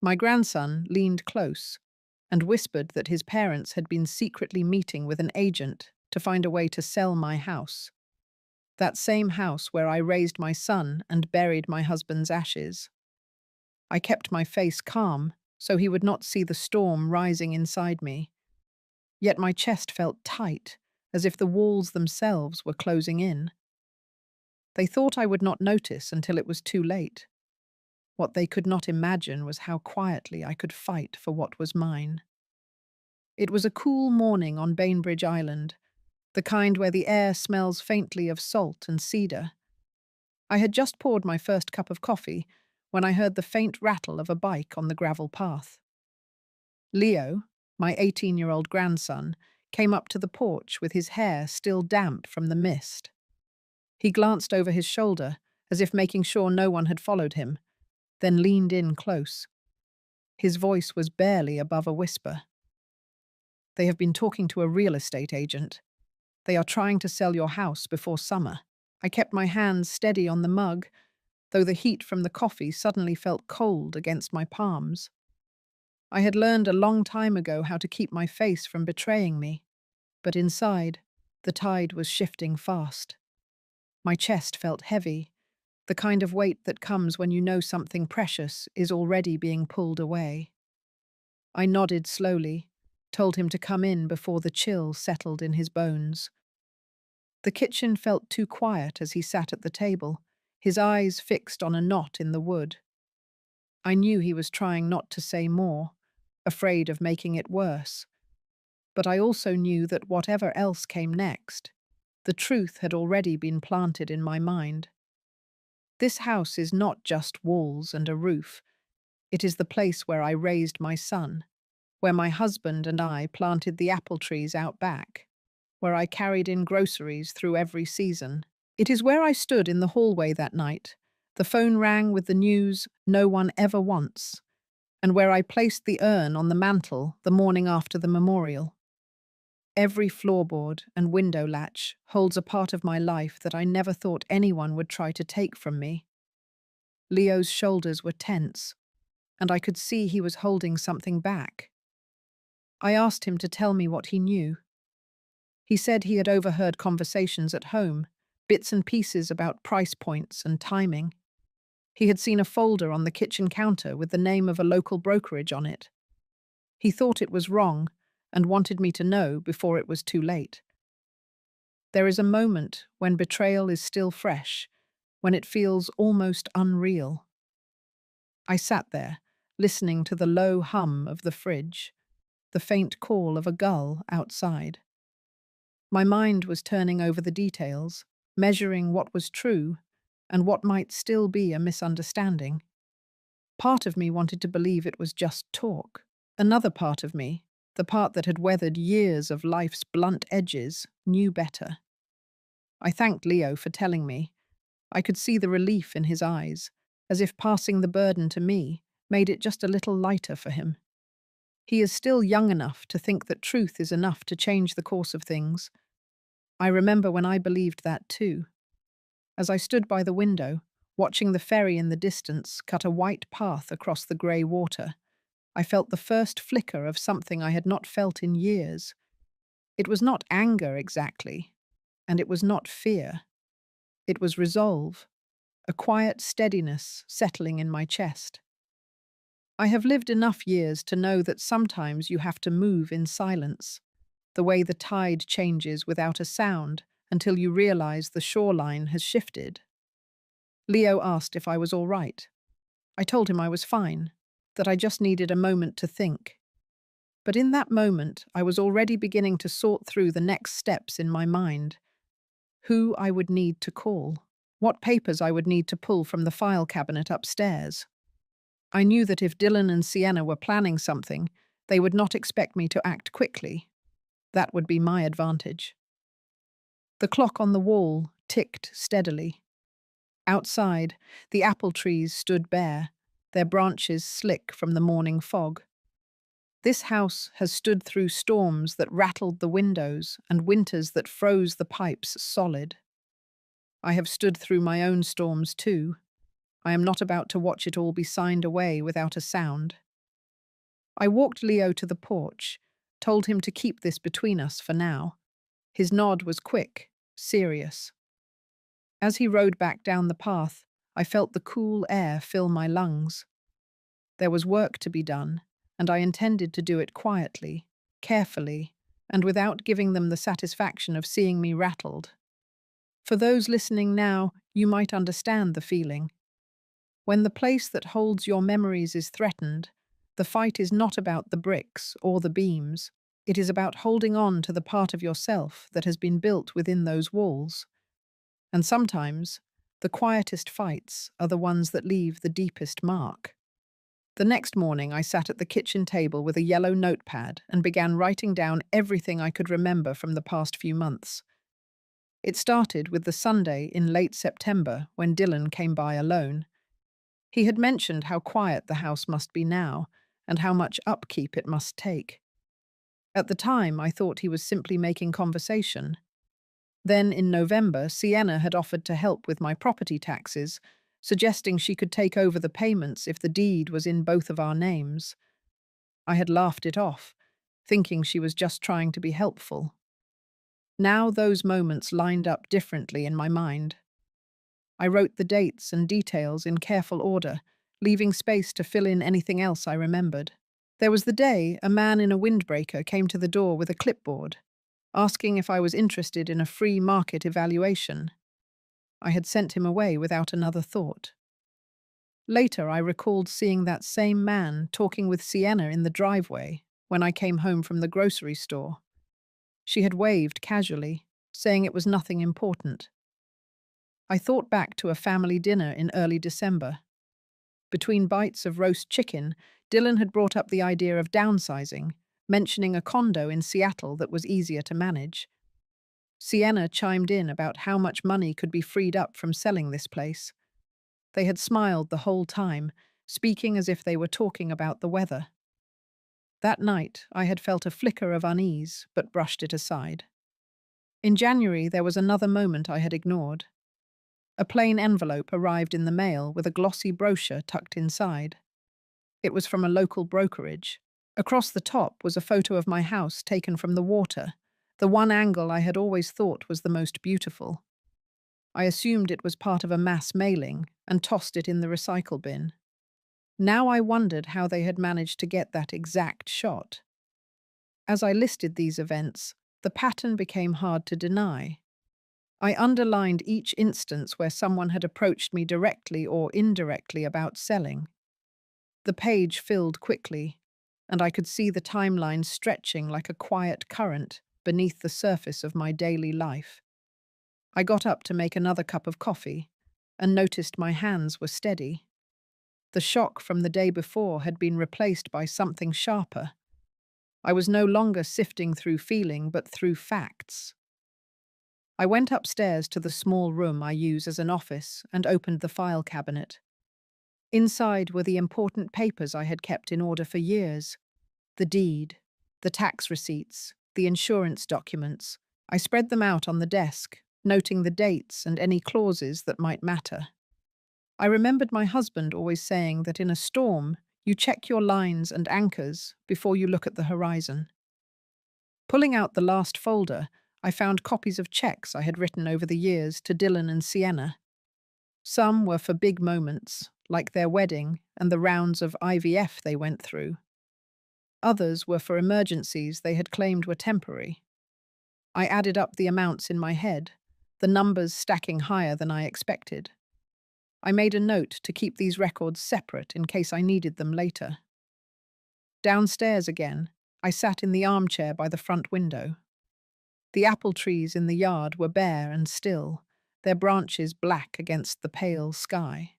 My grandson leaned close and whispered that his parents had been secretly meeting with an agent to find a way to sell my house. That same house where I raised my son and buried my husband's ashes. I kept my face calm so he would not see the storm rising inside me. Yet my chest felt tight, as if the walls themselves were closing in. They thought I would not notice until it was too late. What they could not imagine was how quietly I could fight for what was mine. It was a cool morning on Bainbridge Island, the kind where the air smells faintly of salt and cedar. I had just poured my first cup of coffee when I heard the faint rattle of a bike on the gravel path. Leo, my 18-year-old grandson, came up to the porch with his hair still damp from the mist. He glanced over his shoulder, as if making sure no one had followed him, then leaned in close. His voice was barely above a whisper. "They have been talking to a real estate agent. They are trying to sell your house before summer." I kept my hands steady on the mug, though the heat from the coffee suddenly felt cold against my palms. I had learned a long time ago how to keep my face from betraying me, but inside, the tide was shifting fast. My chest felt heavy, the kind of weight that comes when you know something precious is already being pulled away. I nodded slowly, told him to come in before the chill settled in his bones. The kitchen felt too quiet as he sat at the table, his eyes fixed on a knot in the wood. I knew he was trying not to say more, afraid of making it worse. But I also knew that whatever else came next, the truth had already been planted in my mind. This house is not just walls and a roof. It is the place where I raised my son, where my husband and I planted the apple trees out back, where I carried in groceries through every season. It is where I stood in the hallway that night. The phone rang with the news no one ever wants, and where I placed the urn on the mantel the morning after the memorial. Every floorboard and window latch holds a part of my life that I never thought anyone would try to take from me. Leo's shoulders were tense, and I could see he was holding something back. I asked him to tell me what he knew. He said he had overheard conversations at home, bits and pieces about price points and timing. He had seen a folder on the kitchen counter with the name of a local brokerage on it. He thought it was wrong and wanted me to know before it was too late. There is a moment when betrayal is still fresh, when it feels almost unreal. I sat there, listening to the low hum of the fridge, the faint call of a gull outside. My mind was turning over the details, measuring what was true and what might still be a misunderstanding. Part of me wanted to believe it was just talk. Another part of me, the part that had weathered years of life's blunt edges, knew better. I thanked Leo for telling me. I could see the relief in his eyes, as if passing the burden to me made it just a little lighter for him. He is still young enough to think that truth is enough to change the course of things. I remember when I believed that too. As I stood by the window, watching the ferry in the distance cut a white path across the grey water, I felt the first flicker of something I had not felt in years. It was not anger exactly, and it was not fear. It was resolve, a quiet steadiness settling in my chest. I have lived enough years to know that sometimes you have to move in silence, the way the tide changes without a sound until you realize the shoreline has shifted. Leo asked if I was all right. I told him I was fine, that I just needed a moment to think. But in that moment, I was already beginning to sort through the next steps in my mind. Who I would need to call, what papers I would need to pull from the file cabinet upstairs. I knew that if Dylan and Sienna were planning something, they would not expect me to act quickly. That would be my advantage. The clock on the wall ticked steadily. Outside, the apple trees stood bare, their branches slick from the morning fog. This house has stood through storms that rattled the windows and winters that froze the pipes solid. I have stood through my own storms too. I am not about to watch it all be signed away without a sound. I walked Leo to the porch, told him to keep this between us for now. His nod was quick, serious. As he rode back down the path, I felt the cool air fill my lungs. There was work to be done, and I intended to do it quietly, carefully, and without giving them the satisfaction of seeing me rattled. For those listening now, you might understand the feeling. When the place that holds your memories is threatened, the fight is not about the bricks or the beams. It is about holding on to the part of yourself that has been built within those walls. And sometimes, the quietest fights are the ones that leave the deepest mark. The next morning, I sat at the kitchen table with a yellow notepad and began writing down everything I could remember from the past few months. It started with the Sunday in late September when Dylan came by alone. He had mentioned how quiet the house must be now and how much upkeep it must take. At the time, I thought he was simply making conversation. Then, in November, Sienna had offered to help with my property taxes, suggesting she could take over the payments if the deed was in both of our names. I had laughed it off, thinking she was just trying to be helpful. Now those moments lined up differently in my mind. I wrote the dates and details in careful order, leaving space to fill in anything else I remembered. There was the day a man in a windbreaker came to the door with a clipboard, asking if I was interested in a free market evaluation. I had sent him away without another thought. Later, I recalled seeing that same man talking with Sienna in the driveway when I came home from the grocery store. She had waved casually, saying it was nothing important. I thought back to a family dinner in early December. Between bites of roast chicken, Dylan had brought up the idea of downsizing, mentioning a condo in Seattle that was easier to manage. Sienna chimed in about how much money could be freed up from selling this place. They had smiled the whole time, speaking as if they were talking about the weather. That night, I had felt a flicker of unease, but brushed it aside. In January, there was another moment I had ignored. A plain envelope arrived in the mail with a glossy brochure tucked inside. It was from a local brokerage. Across the top was a photo of my house taken from the water, the one angle I had always thought was the most beautiful. I assumed it was part of a mass mailing and tossed it in the recycle bin. Now I wondered how they had managed to get that exact shot. As I listed these events, the pattern became hard to deny. I underlined each instance where someone had approached me directly or indirectly about selling. The page filled quickly, and I could see the timeline stretching like a quiet current beneath the surface of my daily life. I got up to make another cup of coffee and noticed my hands were steady. The shock from the day before had been replaced by something sharper. I was no longer sifting through feeling, but through facts. I went upstairs to the small room I use as an office and opened the file cabinet. Inside were the important papers I had kept in order for years. The deed, the tax receipts, the insurance documents. I spread them out on the desk, noting the dates and any clauses that might matter. I remembered my husband always saying that in a storm, you check your lines and anchors before you look at the horizon. Pulling out the last folder, I found copies of checks I had written over the years to Dylan and Sienna. Some were for big moments, like their wedding and the rounds of IVF they went through. Others were for emergencies they had claimed were temporary. I added up the amounts in my head, the numbers stacking higher than I expected. I made a note to keep these records separate in case I needed them later. Downstairs again, I sat in the armchair by the front window. The apple trees in the yard were bare and still, their branches black against the pale sky.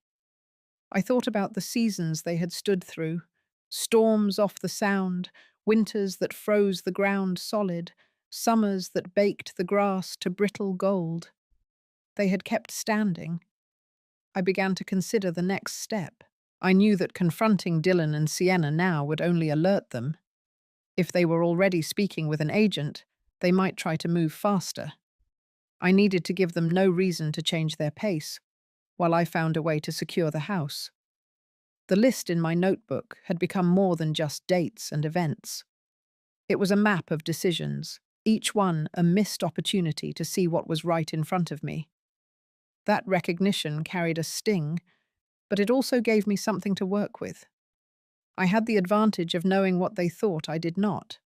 I thought about the seasons they had stood through, storms off the Sound, winters that froze the ground solid, summers that baked the grass to brittle gold. They had kept standing. I began to consider the next step. I knew that confronting Dylan and Sienna now would only alert them. If they were already speaking with an agent, they might try to move faster. I needed to give them no reason to change their pace, while I found a way to secure the house. The list in my notebook had become more than just dates and events. It was a map of decisions, each one a missed opportunity to see what was right in front of me. That recognition carried a sting, but it also gave me something to work with. I had the advantage of knowing what they thought I did not.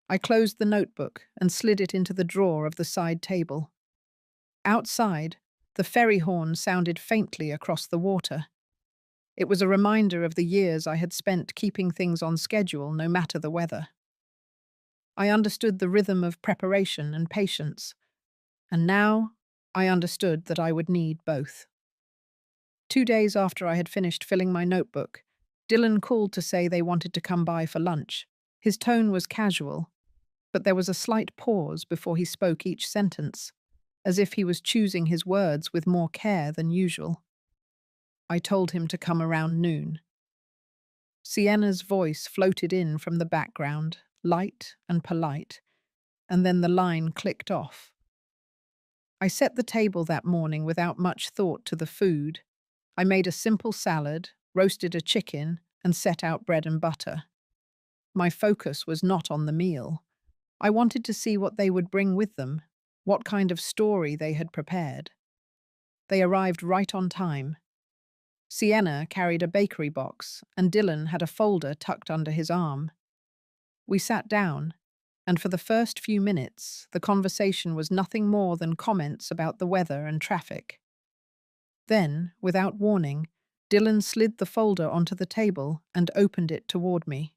I closed the notebook and slid it into the drawer of the side table. Outside, the ferry horn sounded faintly across the water. It was a reminder of the years I had spent keeping things on schedule no matter the weather. I understood the rhythm of preparation and patience, and now I understood that I would need both. 2 days after I had finished filling my notebook, Dylan called to say they wanted to come by for lunch. His tone was casual, but there was a slight pause before he spoke each sentence, as if he was choosing his words with more care than usual. I told him to come around noon. Sienna's voice floated in from the background, light and polite, and then the line clicked off. I set the table that morning without much thought to the food. I made a simple salad, roasted a chicken, and set out bread and butter. My focus was not on the meal. I wanted to see what they would bring with them, what kind of story they had prepared. They arrived right on time. Sienna carried a bakery box, and Dylan had a folder tucked under his arm. We sat down, and for the first few minutes, the conversation was nothing more than comments about the weather and traffic. Then, without warning, Dylan slid the folder onto the table and opened it toward me.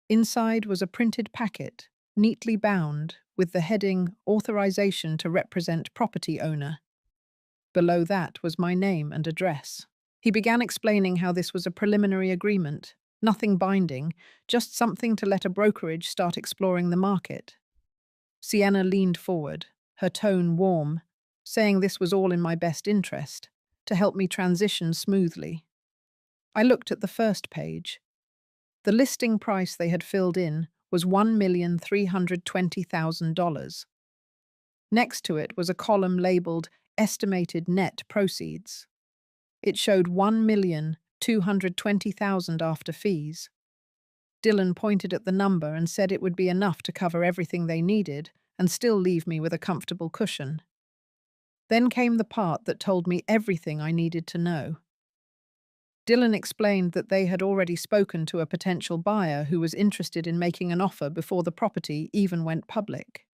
Inside was a printed packet, neatly bound, with the heading Authorization to Represent Property Owner. Below that was my name and address. He began explaining how this was a preliminary agreement, nothing binding, just something to let a brokerage start exploring the market. Sienna leaned forward, her tone warm, saying this was all in my best interest, to help me transition smoothly. I looked at the first page. The listing price they had filled in was $1,320,000. Next to it was a column labeled Estimated Net Proceeds. It showed $1,220,000 after fees. Dylan pointed at the number and said it would be enough to cover everything they needed and still leave me with a comfortable cushion. Then came the part that told me everything I needed to know. Dylan explained that they had already spoken to a potential buyer who was interested in making an offer before the property even went public.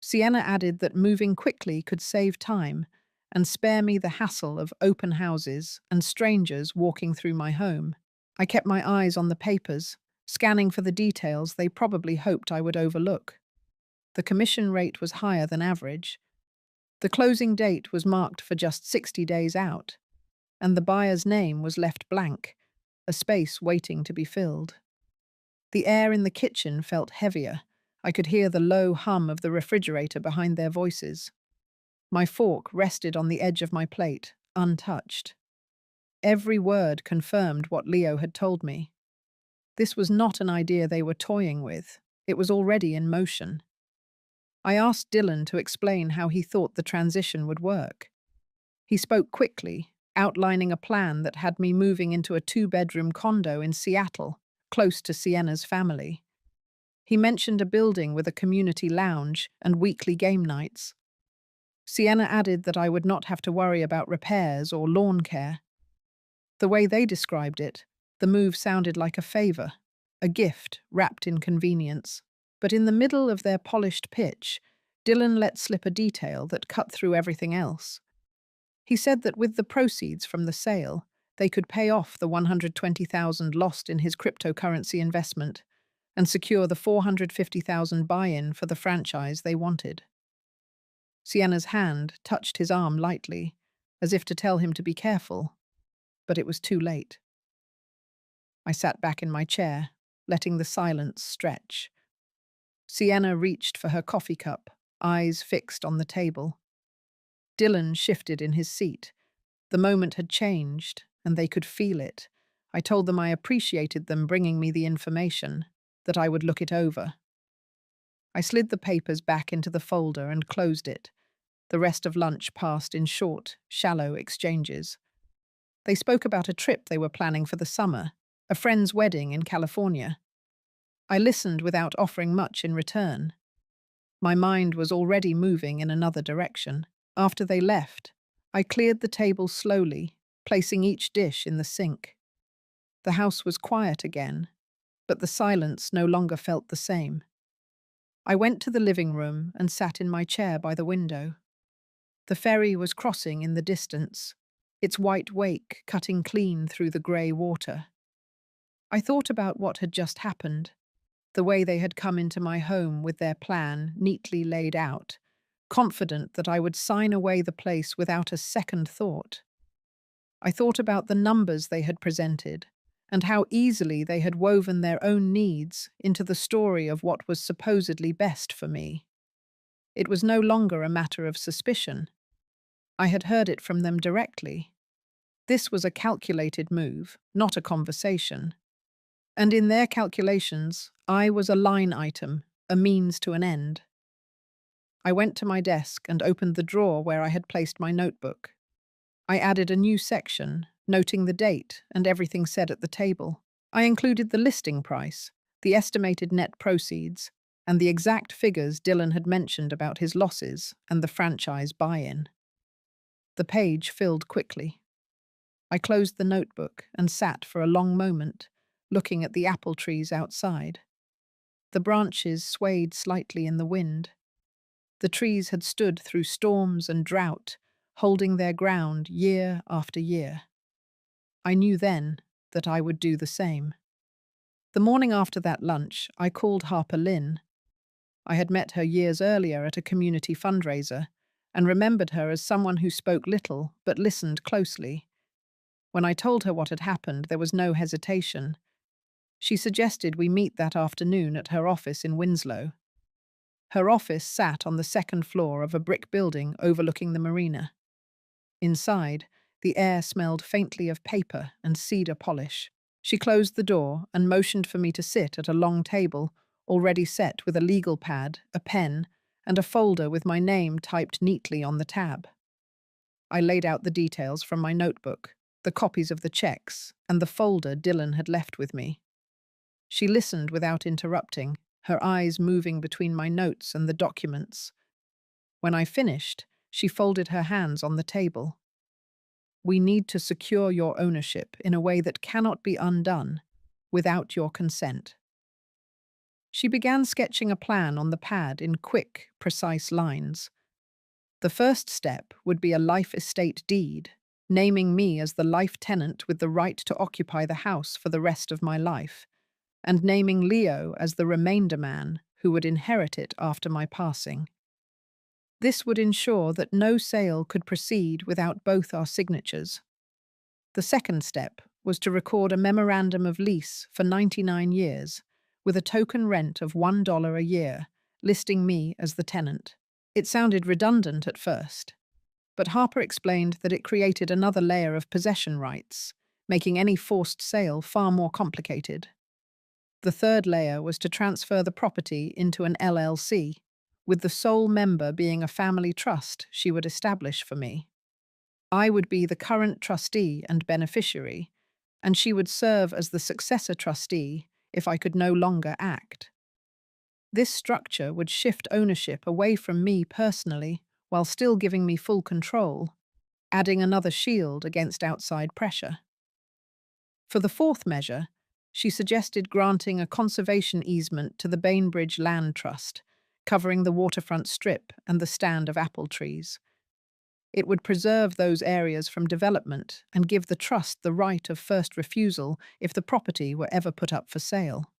Sienna added that moving quickly could save time and spare me the hassle of open houses and strangers walking through my home. I kept my eyes on the papers, scanning for the details they probably hoped I would overlook. The commission rate was higher than average. The closing date was marked for just 60 days out, and the buyer's name was left blank, a space waiting to be filled. The air in the kitchen felt heavier. I could hear the low hum of the refrigerator behind their voices. My fork rested on the edge of my plate, untouched. Every word confirmed what Leo had told me. This was not an idea they were toying with. It was already in motion. I asked Dylan to explain how he thought the transition would work. He spoke quickly, outlining a plan that had me moving into a 2-bedroom condo in Seattle, close to Sienna's family. He mentioned a building with a community lounge and weekly game nights. Sienna added that I would not have to worry about repairs or lawn care. The way they described it, the move sounded like a favor, a gift wrapped in convenience. But in the middle of their polished pitch, Dylan let slip a detail that cut through everything else. He said that with the proceeds from the sale, they could pay off the $120,000 lost in his cryptocurrency investment and secure the $450,000 buy-in for the franchise they wanted. Sienna's hand touched his arm lightly, as if to tell him to be careful, but it was too late. I sat back in my chair, letting the silence stretch. Sienna reached for her coffee cup, eyes fixed on the table. Dylan shifted in his seat. The moment had changed, and they could feel it. I told them I appreciated them bringing me the information, that I would look it over. I slid the papers back into the folder and closed it. The rest of lunch passed in short, shallow exchanges. They spoke about a trip they were planning for the summer, a friend's wedding in California. I listened without offering much in return. My mind was already moving in another direction. After they left, I cleared the table slowly, placing each dish in the sink. The house was quiet again, but the silence no longer felt the same. I went to the living room and sat in my chair by the window. The ferry was crossing in the distance, its white wake cutting clean through the grey water. I thought about what had just happened, the way they had come into my home with their plan neatly laid out, confident that I would sign away the place without a second thought. I thought about the numbers they had presented, and how easily they had woven their own needs into the story of what was supposedly best for me. It was no longer a matter of suspicion. I had heard it from them directly. This was a calculated move, not a conversation. And in their calculations, I was a line item, a means to an end. I went to my desk and opened the drawer where I had placed my notebook. I added a new section, noting the date and everything said at the table. I included the listing price, the estimated net proceeds, and the exact figures Dylan had mentioned about his losses and the franchise buy-in. The page filled quickly. I closed the notebook and sat for a long moment, looking at the apple trees outside. The branches swayed slightly in the wind. The trees had stood through storms and drought, holding their ground year after year. I knew then that I would do the same. The morning after that lunch, I called Harper Lynn. I had met her years earlier at a community fundraiser and remembered her as someone who spoke little but listened closely. When I told her what had happened, there was no hesitation. She suggested we meet that afternoon at her office in Winslow. Her office sat on the second floor of a brick building overlooking the marina. Inside, the air smelled faintly of paper and cedar polish. She closed the door and motioned for me to sit at a long table, already set with a legal pad, a pen, and a folder with my name typed neatly on the tab. I laid out the details from my notebook, the copies of the checks, and the folder Dylan had left with me. She listened without interrupting, her eyes moving between my notes and the documents. When I finished, she folded her hands on the table. "We need to secure your ownership in a way that cannot be undone without your consent." She began sketching a plan on the pad in quick, precise lines. The first step would be a life estate deed, naming me as the life tenant with the right to occupy the house for the rest of my life, and naming Leo as the remainder man who would inherit it after my passing. This would ensure that no sale could proceed without both our signatures. The second step was to record a memorandum of lease for 99 years, with a token rent of $1 a year, listing me as the tenant. It sounded redundant at first, but Harper explained that it created another layer of possession rights, making any forced sale far more complicated. The third layer was to transfer the property into an LLC, with the sole member being a family trust she would establish for me. I would be the current trustee and beneficiary, and she would serve as the successor trustee if I could no longer act. This structure would shift ownership away from me personally while still giving me full control, adding another shield against outside pressure. For the fourth measure, she suggested granting a conservation easement to the Bainbridge Land Trust, covering the waterfront strip and the stand of apple trees. It would preserve those areas from development and give the trust the right of first refusal if the property were ever put up for sale.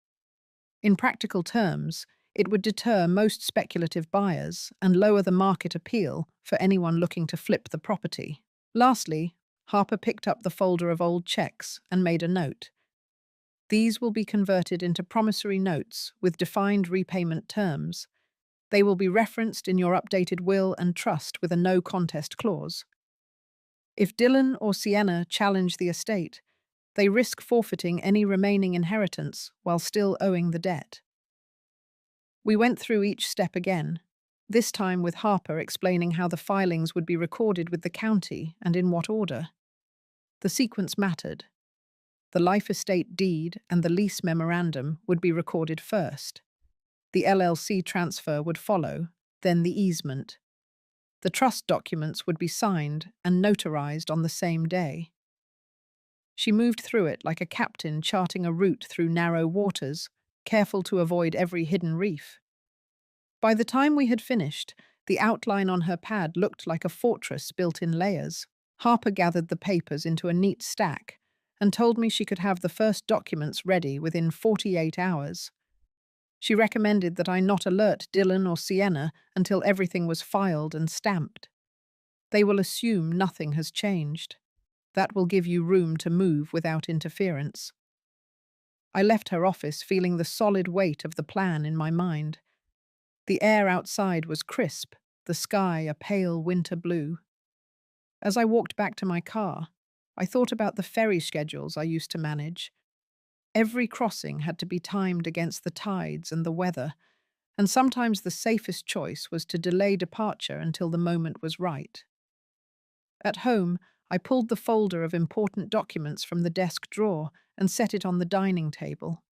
In practical terms, it would deter most speculative buyers and lower the market appeal for anyone looking to flip the property. Lastly, Harper picked up the folder of old checks and made a note. These will be converted into promissory notes with defined repayment terms. They will be referenced in your updated will and trust with a no-contest clause. If Dylan or Sienna challenge the estate, they risk forfeiting any remaining inheritance while still owing the debt. We went through each step again, this time with Harper explaining how the filings would be recorded with the county and in what order. The sequence mattered. The life estate deed and the lease memorandum would be recorded first. The LLC transfer would follow, then the easement. The trust documents would be signed and notarized on the same day. She moved through it like a captain charting a route through narrow waters, careful to avoid every hidden reef. By the time we had finished, the outline on her pad looked like a fortress built in layers. Harper gathered the papers into a neat stack and told me she could have the first documents ready within 48 hours. She recommended that I not alert Dylan or Sienna until everything was filed and stamped. They will assume nothing has changed. That will give you room to move without interference. I left her office feeling the solid weight of the plan in my mind. The air outside was crisp, the sky a pale winter blue. As I walked back to my car, I thought about the ferry schedules I used to manage. Every crossing had to be timed against the tides and the weather, and sometimes the safest choice was to delay departure until the moment was right. At home, I pulled the folder of important documents from the desk drawer and set it on the dining table.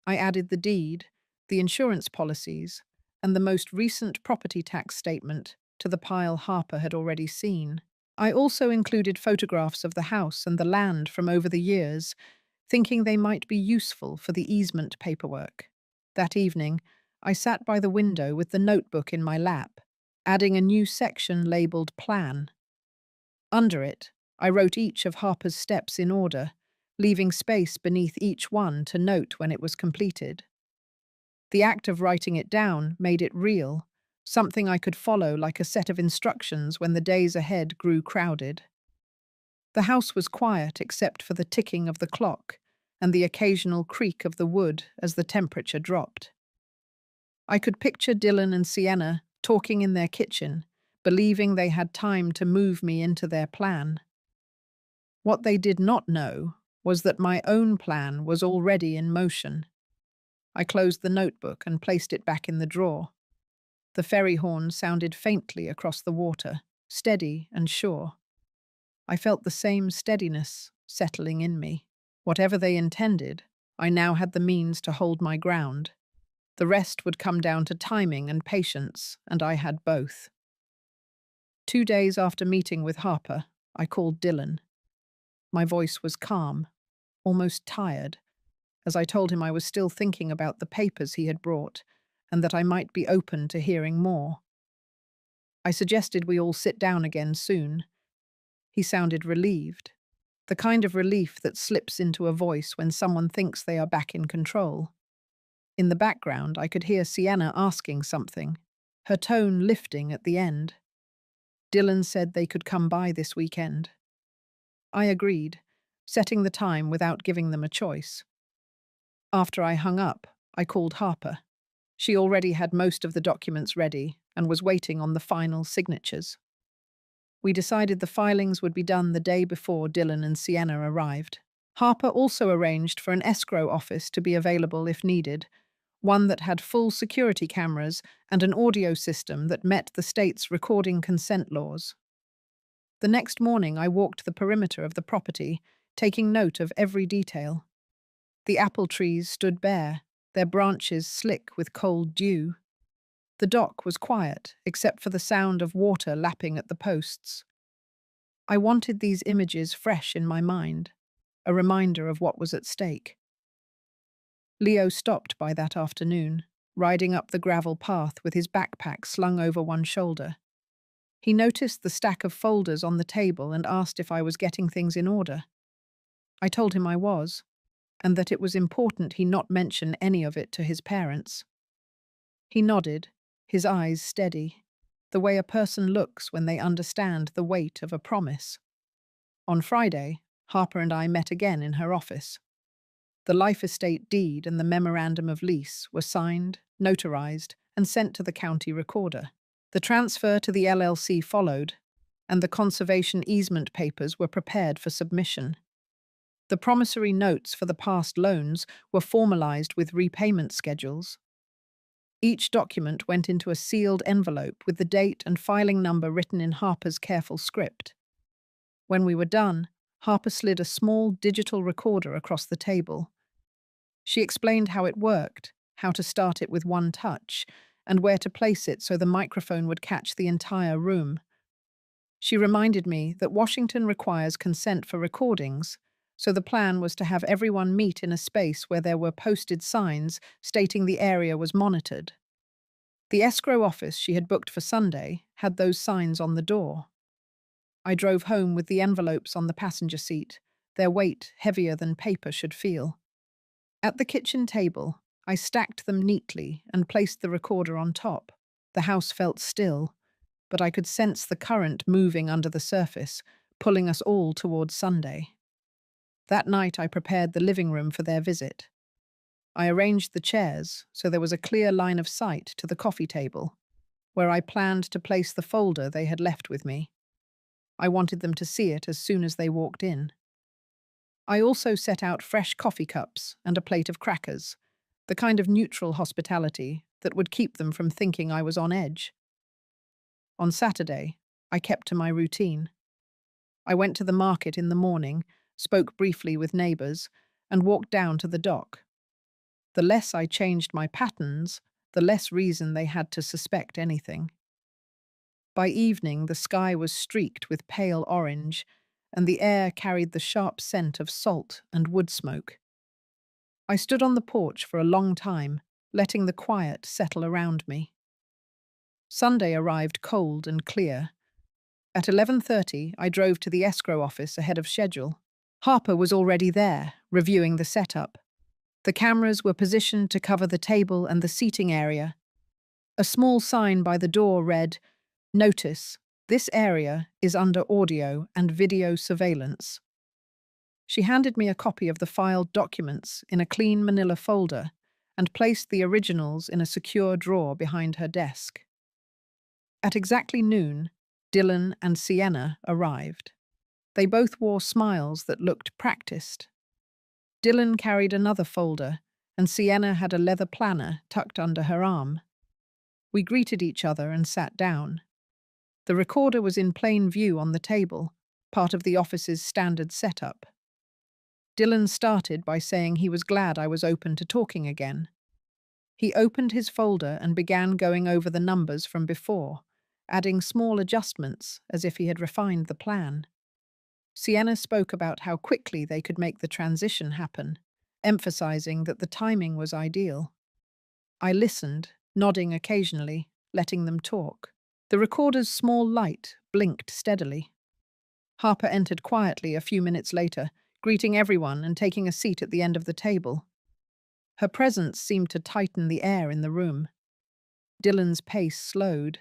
I added the deed, the insurance policies, and the most recent property tax statement to the pile Harper had already seen. I also included photographs of the house and the land from over the years, thinking they might be useful for the easement paperwork. That evening, I sat by the window with the notebook in my lap, adding a new section labeled Plan. Under it, I wrote each of Harper's steps in order, leaving space beneath each one to note when it was completed. The act of writing it down made it real, something I could follow like a set of instructions when the days ahead grew crowded. The house was quiet except for the ticking of the clock and the occasional creak of the wood as the temperature dropped. I could picture Dylan and Sienna talking in their kitchen, believing they had time to move me into their plan. What they did not know was that my own plan was already in motion. I closed the notebook and placed it back in the drawer. The ferry horn sounded faintly across the water, steady and sure. I felt the same steadiness settling in me. Whatever they intended, I now had the means to hold my ground. The rest would come down to timing and patience, and I had both. 2 days after meeting with Harper, I called Dylan. My voice was calm, almost tired, as I told him I was still thinking about the papers he had brought and that I might be open to hearing more. I suggested we all sit down again soon. He sounded relieved, the kind of relief that slips into a voice when someone thinks they are back in control. In the background, I could hear Sienna asking something, her tone lifting at the end. Dylan said they could come by this weekend. I agreed, setting the time without giving them a choice. After I hung up, I called Harper. She already had most of the documents ready and was waiting on the final signatures. We decided the filings would be done the day before Dylan and Sienna arrived. Harper also arranged for an escrow office to be available if needed, one that had full security cameras and an audio system that met the state's recording consent laws. The next morning, I walked the perimeter of the property, taking note of every detail. The apple trees stood bare, their branches slick with cold dew. The dock was quiet, except for the sound of water lapping at the posts. I wanted these images fresh in my mind, a reminder of what was at stake. Leo stopped by that afternoon, riding up the gravel path with his backpack slung over one shoulder. He noticed the stack of folders on the table and asked if I was getting things in order. I told him I was, and that it was important he not mention any of it to his parents. He nodded, his eyes steady, the way a person looks when they understand the weight of a promise. On Friday, Harper and I met again in her office. The life estate deed and the memorandum of lease were signed, notarized, and sent to the county recorder. The transfer to the LLC followed, and the conservation easement papers were prepared for submission. The promissory notes for the past loans were formalized with repayment schedules. Each document went into a sealed envelope with the date and filing number written in Harper's careful script. When we were done, Harper slid a small digital recorder across the table. She explained how it worked, how to start it with one touch, and where to place it so the microphone would catch the entire room. She reminded me that Washington requires consent for recordings, so the plan was to have everyone meet in a space where there were posted signs stating the area was monitored. The escrow office she had booked for Sunday had those signs on the door. I drove home with the envelopes on the passenger seat, their weight heavier than paper should feel. At the kitchen table, I stacked them neatly and placed the recorder on top. The house felt still, but I could sense the current moving under the surface, pulling us all towards Sunday. That night I prepared the living room for their visit. I arranged the chairs so there was a clear line of sight to the coffee table, where I planned to place the folder they had left with me. I wanted them to see it as soon as they walked in. I also set out fresh coffee cups and a plate of crackers, the kind of neutral hospitality that would keep them from thinking I was on edge. On Saturday, I kept to my routine. I went to the market in the morning, spoke briefly with neighbours, and walked down to the dock. The less I changed my patterns, the less reason they had to suspect anything. By evening, the sky was streaked with pale orange, and the air carried the sharp scent of salt and wood smoke. I stood on the porch for a long time, letting the quiet settle around me. Sunday arrived cold and clear. At 11:30, I drove to the escrow office ahead of schedule. Harper was already there, reviewing the setup. The cameras were positioned to cover the table and the seating area. A small sign by the door read, "Notice, this area is under audio and video surveillance." She handed me a copy of the filed documents in a clean manila folder and placed the originals in a secure drawer behind her desk. At exactly noon, Dylan and Sienna arrived. They both wore smiles that looked practiced. Dylan carried another folder, and Sienna had a leather planner tucked under her arm. We greeted each other and sat down. The recorder was in plain view on the table, part of the office's standard setup. Dylan started by saying he was glad I was open to talking again. He opened his folder and began going over the numbers from before, adding small adjustments as if he had refined the plan. Sienna spoke about how quickly they could make the transition happen, emphasizing that the timing was ideal. I listened, nodding occasionally, letting them talk. The recorder's small light blinked steadily. Harper entered quietly a few minutes later, greeting everyone and taking a seat at the end of the table. Her presence seemed to tighten the air in the room. Dylan's pace slowed,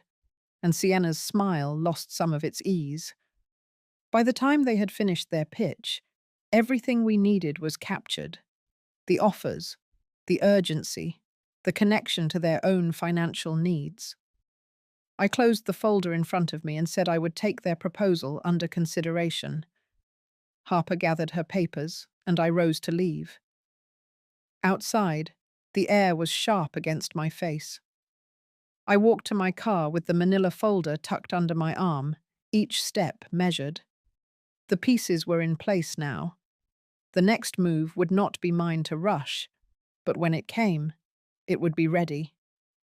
and Sienna's smile lost some of its ease. By the time they had finished their pitch, everything we needed was captured. The offers, the urgency, the connection to their own financial needs. I closed the folder in front of me and said I would take their proposal under consideration. Harper gathered her papers, and I rose to leave. Outside, the air was sharp against my face. I walked to my car with the manila folder tucked under my arm, each step measured. The pieces were in place now. The next move would not be mine to rush, but when it came, it would be ready.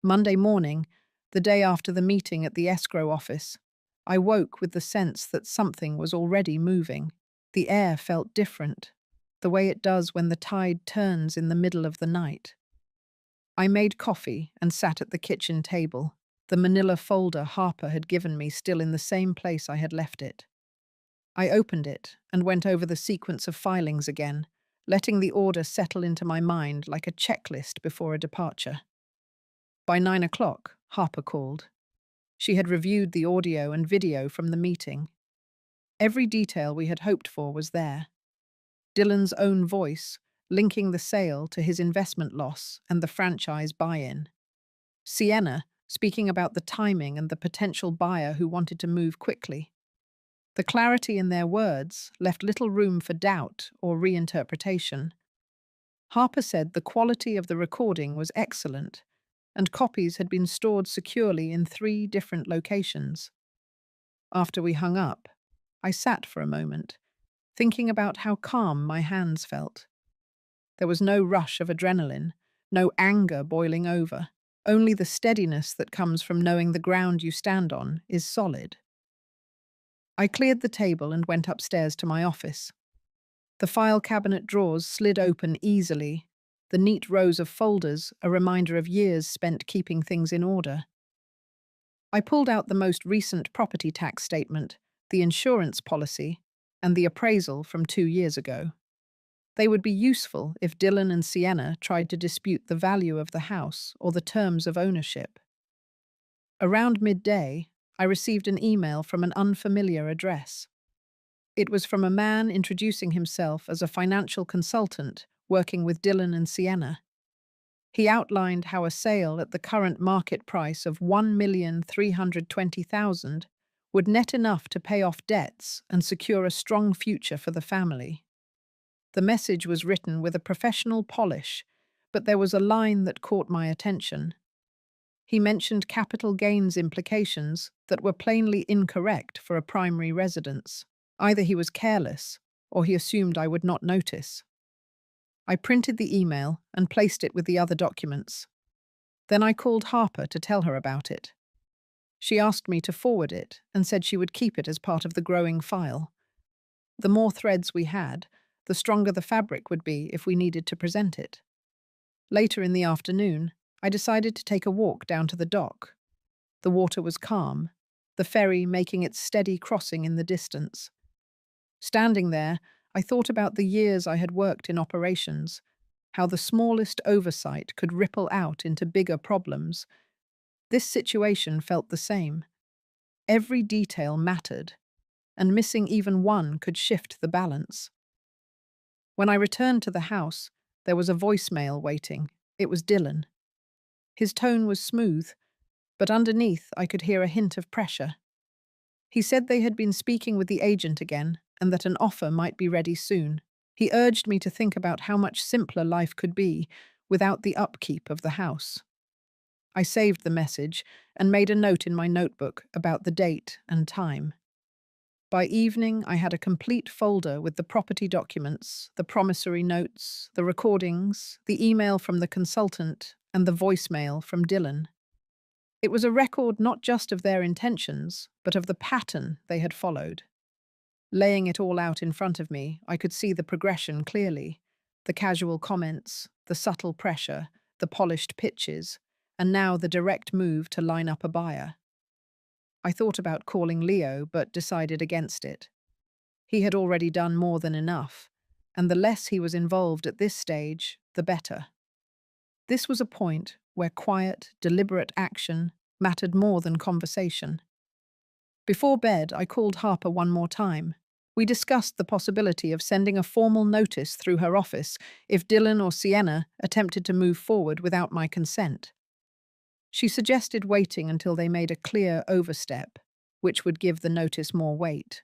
Monday morning, the day after the meeting at the escrow office, I woke with the sense that something was already moving. The air felt different, the way it does when the tide turns in the middle of the night. I made coffee and sat at the kitchen table, the manila folder Harper had given me still in the same place I had left it. I opened it and went over the sequence of filings again, letting the order settle into my mind like a checklist before a departure. By 9 o'clock, Harper called. She had reviewed the audio and video from the meeting. Every detail we had hoped for was there. Dylan's own voice, linking the sale to his investment loss and the franchise buy-in. Sienna, speaking about the timing and the potential buyer who wanted to move quickly. The clarity in their words left little room for doubt or reinterpretation. Harper said the quality of the recording was excellent, and copies had been stored securely in 3 different locations. After we hung up, I sat for a moment, thinking about how calm my hands felt. There was no rush of adrenaline, no anger boiling over, only the steadiness that comes from knowing the ground you stand on is solid. I cleared the table and went upstairs to my office. The file cabinet drawers slid open easily, the neat rows of folders a reminder of years spent keeping things in order. I pulled out the most recent property tax statement, the insurance policy, and the appraisal from 2 years ago. They would be useful if Dylan and Sienna tried to dispute the value of the house or the terms of ownership. Around midday, I received an email from an unfamiliar address. It was from a man introducing himself as a financial consultant working with Dylan and Sienna. He outlined how a sale at the current market price of $1,320,000 would net enough to pay off debts and secure a strong future for the family. The message was written with a professional polish, but there was a line that caught my attention. He mentioned capital gains implications that were plainly incorrect for a primary residence. Either he was careless, or he assumed I would not notice. I printed the email and placed it with the other documents. Then I called Harper to tell her about it. She asked me to forward it and said she would keep it as part of the growing file. The more threads we had, the stronger the fabric would be if we needed to present it. Later in the afternoon, I decided to take a walk down to the dock. The water was calm, the ferry making its steady crossing in the distance. Standing there, I thought about the years I had worked in operations, how the smallest oversight could ripple out into bigger problems. This situation felt the same. Every detail mattered, and missing even one could shift the balance. When I returned to the house, there was a voicemail waiting. It was Dylan. His tone was smooth, but underneath I could hear a hint of pressure. He said they had been speaking with the agent again and that an offer might be ready soon. He urged me to think about how much simpler life could be without the upkeep of the house. I saved the message and made a note in my notebook about the date and time. By evening, I had a complete folder with the property documents, the promissory notes, the recordings, the email from the consultant, and the voicemail from Dylan. It was a record not just of their intentions, but of the pattern they had followed. Laying it all out in front of me, I could see the progression clearly. The casual comments, the subtle pressure, the polished pitches, and now the direct move to line up a buyer. I thought about calling Leo, but decided against it. He had already done more than enough, and the less he was involved at this stage, the better. This was a point where quiet, deliberate action mattered more than conversation. Before bed, I called Harper one more time. We discussed the possibility of sending a formal notice through her office if Dylan or Sienna attempted to move forward without my consent. She suggested waiting until they made a clear overstep, which would give the notice more weight.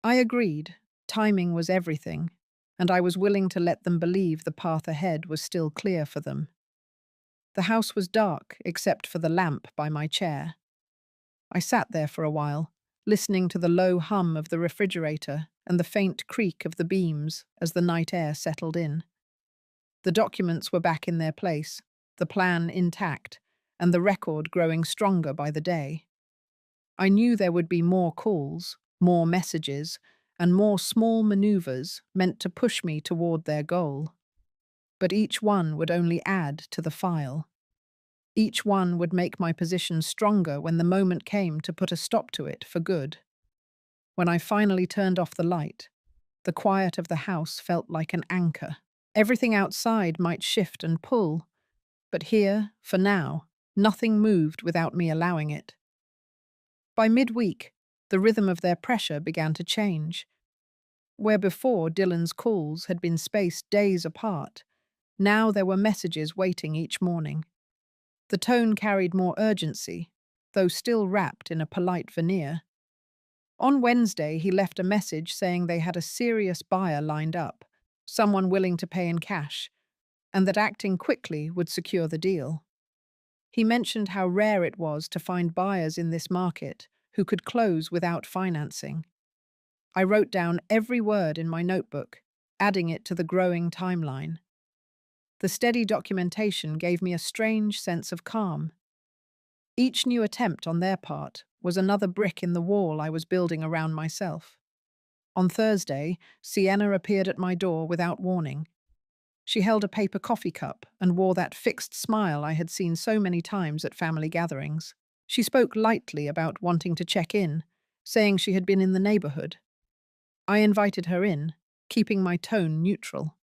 I agreed. Timing was everything, and I was willing to let them believe the path ahead was still clear for them. The house was dark except for the lamp by my chair. I sat there for a while, listening to the low hum of the refrigerator and the faint creak of the beams as the night air settled in. The documents were back in their place, the plan intact, and the record growing stronger by the day. I knew there would be more calls, more messages, and more small maneuvers meant to push me toward their goal. But each one would only add to the file. Each one would make my position stronger when the moment came to put a stop to it for good. When I finally turned off the light, the quiet of the house felt like an anchor. Everything outside might shift and pull, but here, for now, nothing moved without me allowing it. By midweek, the rhythm of their pressure began to change. Where before Dylan's calls had been spaced days apart, now there were messages waiting each morning. The tone carried more urgency, though still wrapped in a polite veneer. On Wednesday, he left a message saying they had a serious buyer lined up, someone willing to pay in cash, and that acting quickly would secure the deal. He mentioned how rare it was to find buyers in this market who could close without financing. I wrote down every word in my notebook, adding it to the growing timeline. The steady documentation gave me a strange sense of calm. Each new attempt on their part was another brick in the wall I was building around myself. On Thursday, Sienna appeared at my door without warning. She held a paper coffee cup and wore that fixed smile I had seen so many times at family gatherings. She spoke lightly about wanting to check in, saying she had been in the neighborhood. I invited her in, keeping my tone neutral.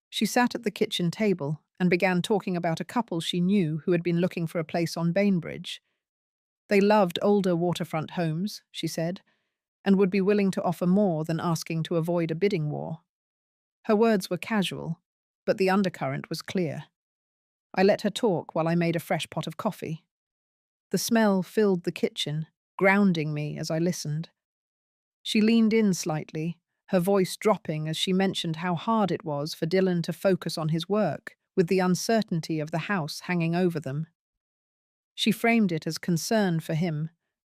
She sat at the kitchen table and began talking about a couple she knew who had been looking for a place on Bainbridge. They loved older waterfront homes, she said, and would be willing to offer more than asking to avoid a bidding war. Her words were casual, but the undercurrent was clear. I let her talk while I made a fresh pot of coffee. The smell filled the kitchen, grounding me as I listened. She leaned in slightly, her voice dropping as she mentioned how hard it was for Dylan to focus on his work, with the uncertainty of the house hanging over them. She framed it as concern for him,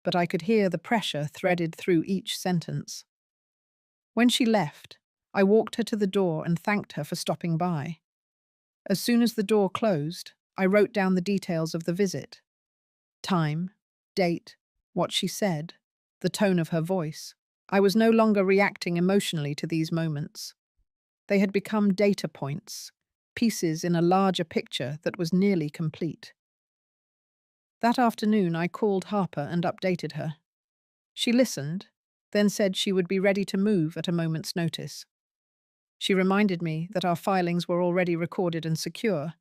but I could hear the pressure threaded through each sentence. When she left, I walked her to the door and thanked her for stopping by. As soon as the door closed, I wrote down the details of the visit. Time, date, what she said, the tone of her voice. I was no longer reacting emotionally to these moments. They had become data points, pieces in a larger picture that was nearly complete. That afternoon, I called Harper and updated her. She listened, then said she would be ready to move at a moment's notice. She reminded me that our filings were already recorded and secure,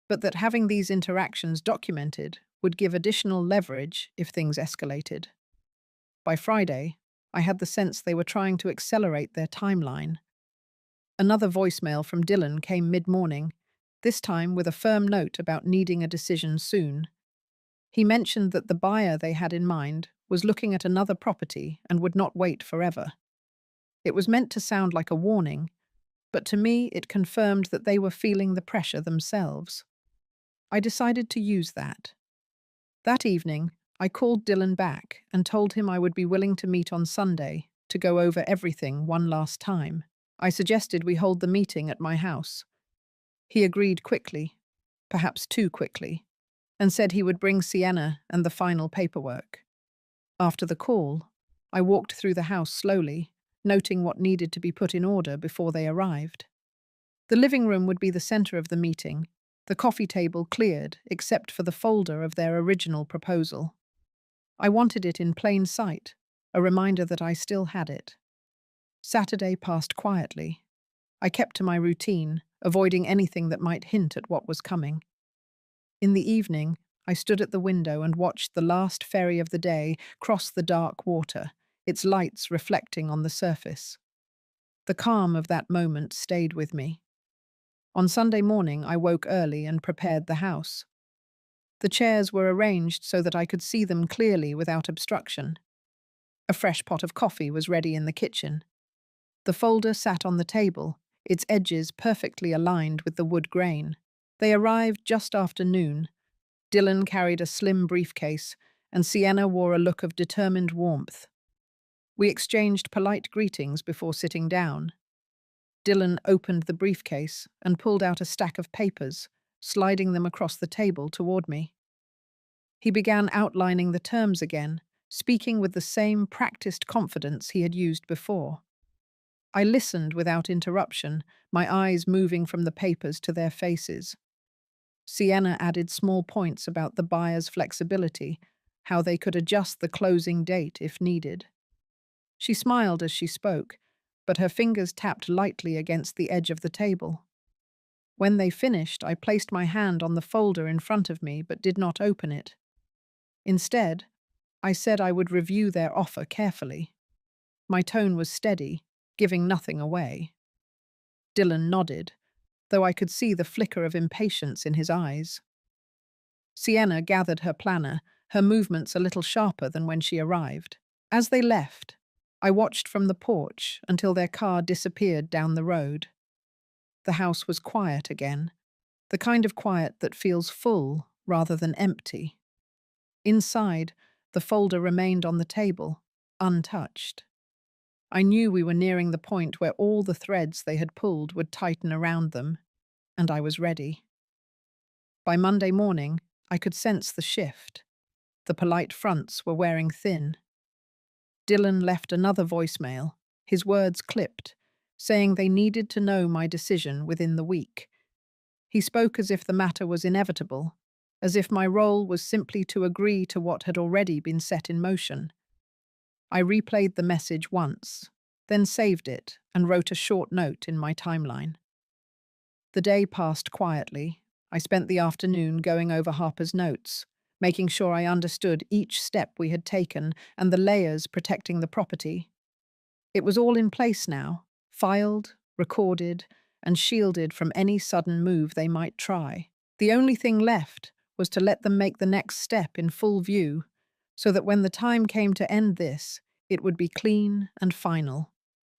but that having these interactions documented would give additional leverage if things escalated. By Friday, I had the sense they were trying to accelerate their timeline. Another voicemail from Dylan came mid-morning, this time with a firm note about needing a decision soon. He mentioned that the buyer they had in mind was looking at another property and would not wait forever. It was meant to sound like a warning, but to me it confirmed that they were feeling the pressure themselves. I decided to use that. That evening, I called Dylan back and told him I would be willing to meet on Sunday to go over everything one last time. I suggested we hold the meeting at my house. He agreed quickly, perhaps too quickly, and said he would bring Sienna and the final paperwork. After the call, I walked through the house slowly, noting what needed to be put in order before they arrived. The living room would be the center of the meeting, the coffee table cleared except for the folder of their original proposal. I wanted it in plain sight, a reminder that I still had it. Saturday passed quietly. I kept to my routine, avoiding anything that might hint at what was coming. In the evening, I stood at the window and watched the last ferry of the day cross the dark water, its lights reflecting on the surface. The calm of that moment stayed with me. On Sunday morning, I woke early and prepared the house. The chairs were arranged so that I could see them clearly without obstruction. A fresh pot of coffee was ready in the kitchen. The folder sat on the table, its edges perfectly aligned with the wood grain. They arrived just after noon. Dylan carried a slim briefcase, and Sienna wore a look of determined warmth. We exchanged polite greetings before sitting down. Dylan opened the briefcase and pulled out a stack of papers, sliding them across the table toward me. He began outlining the terms again, speaking with the same practiced confidence he had used before. I listened without interruption, my eyes moving from the papers to their faces. Sienna added small points about the buyer's flexibility, how they could adjust the closing date if needed. She smiled as she spoke, but her fingers tapped lightly against the edge of the table. When they finished, I placed my hand on the folder in front of me but did not open it. Instead, I said I would review their offer carefully. My tone was steady, giving nothing away. Dylan nodded, though I could see the flicker of impatience in his eyes. Sienna gathered her planner, her movements a little sharper than when she arrived. As they left, I watched from the porch until their car disappeared down the road. The house was quiet again, the kind of quiet that feels full rather than empty. Inside, the folder remained on the table, untouched. I knew we were nearing the point where all the threads they had pulled would tighten around them, and I was ready. By Monday morning, I could sense the shift. The polite fronts were wearing thin. Dylan left another voicemail, his words clipped, saying they needed to know my decision within the week. He spoke as if the matter was inevitable, as if my role was simply to agree to what had already been set in motion. I replayed the message once, then saved it and wrote a short note in my timeline. The day passed quietly. I spent the afternoon going over Harper's notes, making sure I understood each step we had taken and the layers protecting the property. It was all in place now, filed, recorded, and shielded from any sudden move they might try. The only thing left was to let them make the next step in full view, so that when the time came to end this, it would be clean and final.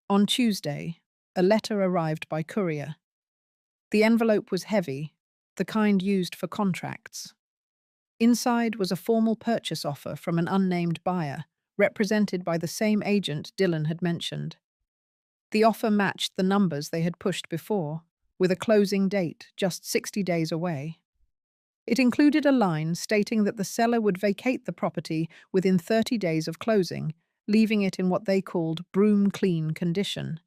On Tuesday, a letter arrived by courier. The envelope was heavy, the kind used for contracts. Inside was a formal purchase offer from an unnamed buyer, represented by the same agent Dylan had mentioned. The offer matched the numbers they had pushed before, with a closing date just 60 days away. It included a line stating that the seller would vacate the property within 30 days of closing, leaving it in what they called broom-clean condition.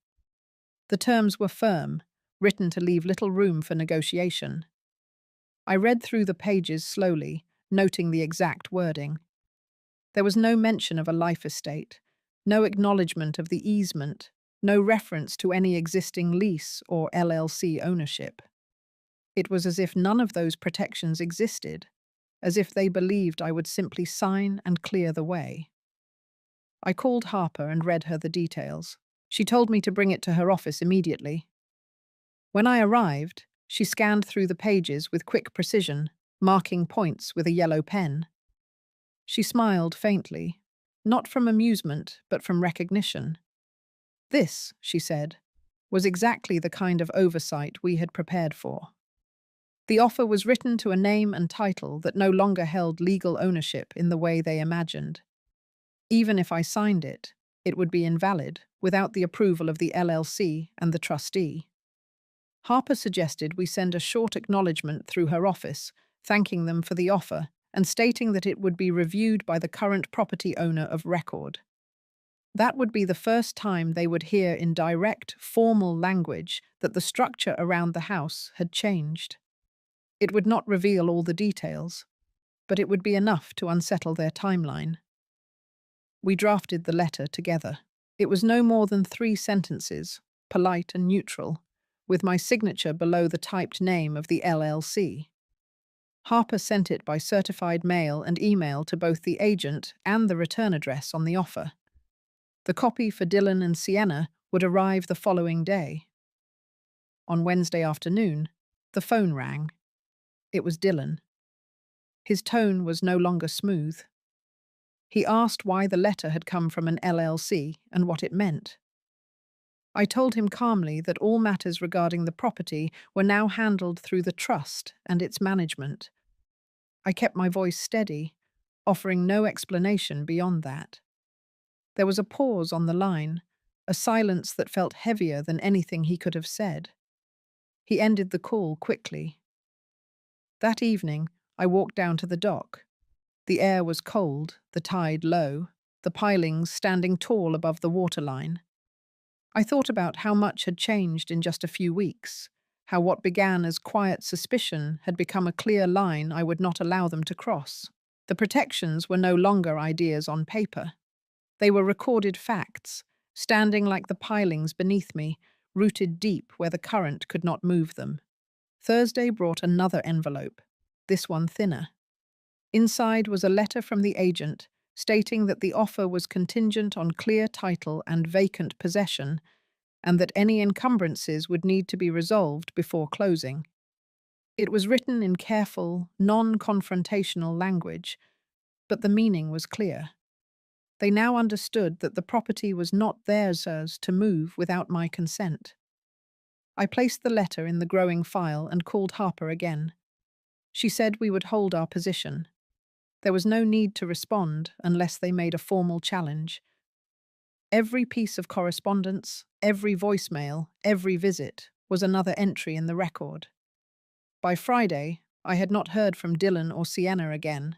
The terms were firm, written to leave little room for negotiation. I read through the pages slowly, noting the exact wording. There was no mention of a life estate, no acknowledgement of the easement, no reference to any existing lease or LLC ownership. It was as if none of those protections existed, as if they believed I would simply sign and clear the way. I called Harper and read her the details. She told me to bring it to her office immediately. When I arrived, she scanned through the pages with quick precision, marking points with a yellow pen. She smiled faintly, not from amusement, but from recognition. This, she said, was exactly the kind of oversight we had prepared for. The offer was written to a name and title that no longer held legal ownership in the way they imagined. Even if I signed it, it would be invalid without the approval of the LLC and the trustee. Harper suggested we send a short acknowledgement through her office, thanking them for the offer and stating that it would be reviewed by the current property owner of record. That would be the first time they would hear in direct, formal language that the structure around the house had changed. It would not reveal all the details, but it would be enough to unsettle their timeline. We drafted the letter together. It was no more than 3 sentences, polite and neutral, with my signature below the typed name of the LLC. Harper sent it by certified mail and email to both the agent and the return address on the offer. The copy for Dylan and Sienna would arrive the following day. On Wednesday afternoon, the phone rang. It was Dylan. His tone was no longer smooth. He asked why the letter had come from an LLC and what it meant. I told him calmly that all matters regarding the property were now handled through the trust and its management. I kept my voice steady, offering no explanation beyond that. There was a pause on the line, a silence that felt heavier than anything he could have said. He ended the call quickly. That evening, I walked down to the dock. The air was cold, the tide low, the pilings standing tall above the waterline. I thought about how much had changed in just a few weeks, how what began as quiet suspicion had become a clear line I would not allow them to cross. The protections were no longer ideas on paper. They were recorded facts, standing like the pilings beneath me, rooted deep where the current could not move them. Thursday brought another envelope, this one thinner. Inside was a letter from the agent stating that the offer was contingent on clear title and vacant possession, and that any encumbrances would need to be resolved before closing. It was written in careful, non-confrontational language, but the meaning was clear. They now understood that the property was not theirs to move without my consent. I placed the letter in the growing file and called Harper again. She said we would hold our position. There was no need to respond unless they made a formal challenge. Every piece of correspondence, every voicemail, every visit was another entry in the record. By Friday, I had not heard from Dylan or Sienna again.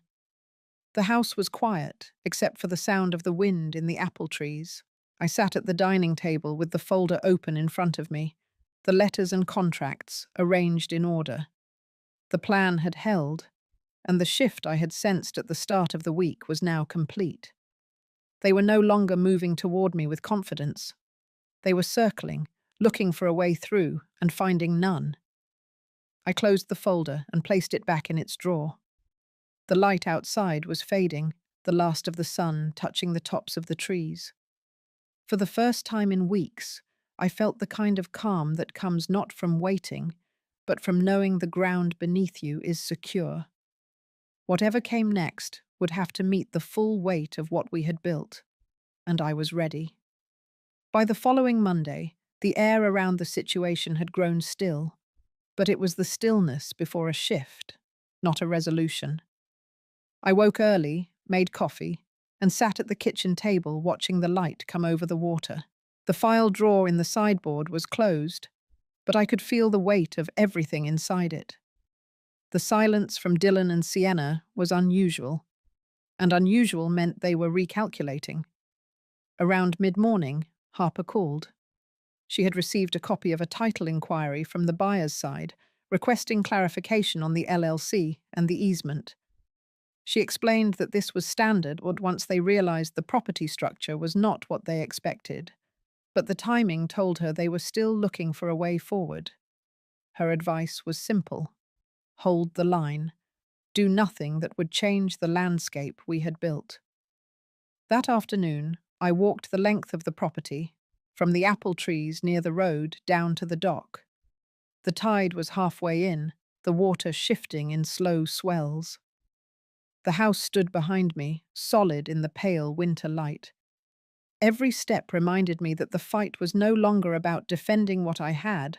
The house was quiet, except for the sound of the wind in the apple trees. I sat at the dining table with the folder open in front of me, the letters and contracts arranged in order. The plan had held, and the shift I had sensed at the start of the week was now complete. They were no longer moving toward me with confidence. They were circling, looking for a way through, and finding none. I closed the folder and placed it back in its drawer. The light outside was fading, the last of the sun touching the tops of the trees. For the first time in weeks, I felt the kind of calm that comes not from waiting, but from knowing the ground beneath you is secure. Whatever came next would have to meet the full weight of what we had built, and I was ready. By the following Monday, the air around the situation had grown still, but it was the stillness before a shift, not a resolution. I woke early, made coffee, and sat at the kitchen table watching the light come over the water. The file drawer in the sideboard was closed, but I could feel the weight of everything inside it. The silence from Dylan and Sienna was unusual, and unusual meant they were recalculating. Around mid-morning, Harper called. She had received a copy of a title inquiry from the buyer's side, requesting clarification on the LLC and the easement. She explained that this was standard once they realized the property structure was not what they expected, but the timing told her they were still looking for a way forward. Her advice was simple: hold the line. Do nothing that would change the landscape we had built. That afternoon, I walked the length of the property, from the apple trees near the road down to the dock. The tide was halfway in, the water shifting in slow swells. The house stood behind me, solid in the pale winter light. Every step reminded me that the fight was no longer about defending what I had,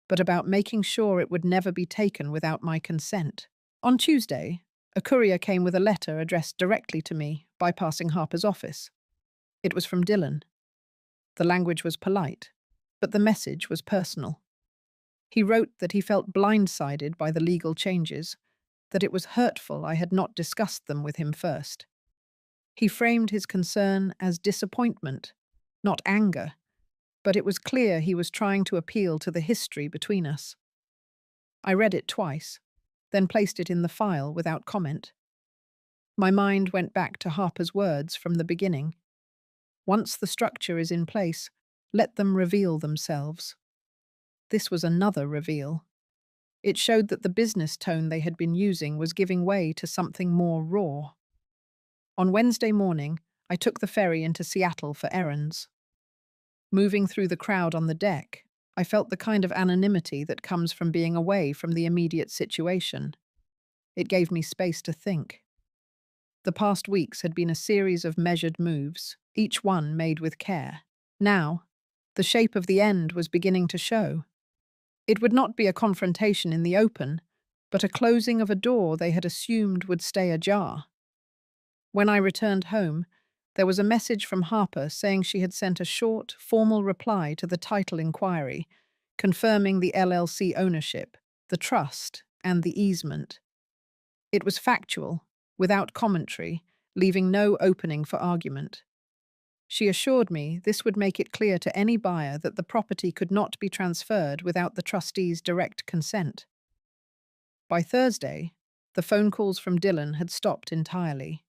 but about making sure it would never be taken without my consent. On Tuesday, a courier came with a letter addressed directly to me, bypassing Harper's office. It was from Dylan. The language was polite, but the message was personal. He wrote that he felt blindsided by the legal changes, that it was hurtful I had not discussed them with him first. He framed his concern as disappointment, not anger, but it was clear he was trying to appeal to the history between us. I read it twice, then placed it in the file without comment. My mind went back to Harper's words from the beginning. Once the structure is in place, let them reveal themselves. This was another reveal. It showed that the business tone they had been using was giving way to something more raw. On Wednesday morning, I took the ferry into Seattle for errands. Moving through the crowd on the deck, I felt the kind of anonymity that comes from being away from the immediate situation. It gave me space to think. The past weeks had been a series of measured moves, each one made with care. Now, the shape of the end was beginning to show. It would not be a confrontation in the open, but a closing of a door they had assumed would stay ajar. When I returned home, there was a message from Harper saying she had sent a short, formal reply to the title inquiry, confirming the LLC ownership, the trust, and the easement. It was factual, without commentary, leaving no opening for argument. She assured me this would make it clear to any buyer that the property could not be transferred without the trustees' direct consent. By Thursday, the phone calls from Dylan had stopped entirely.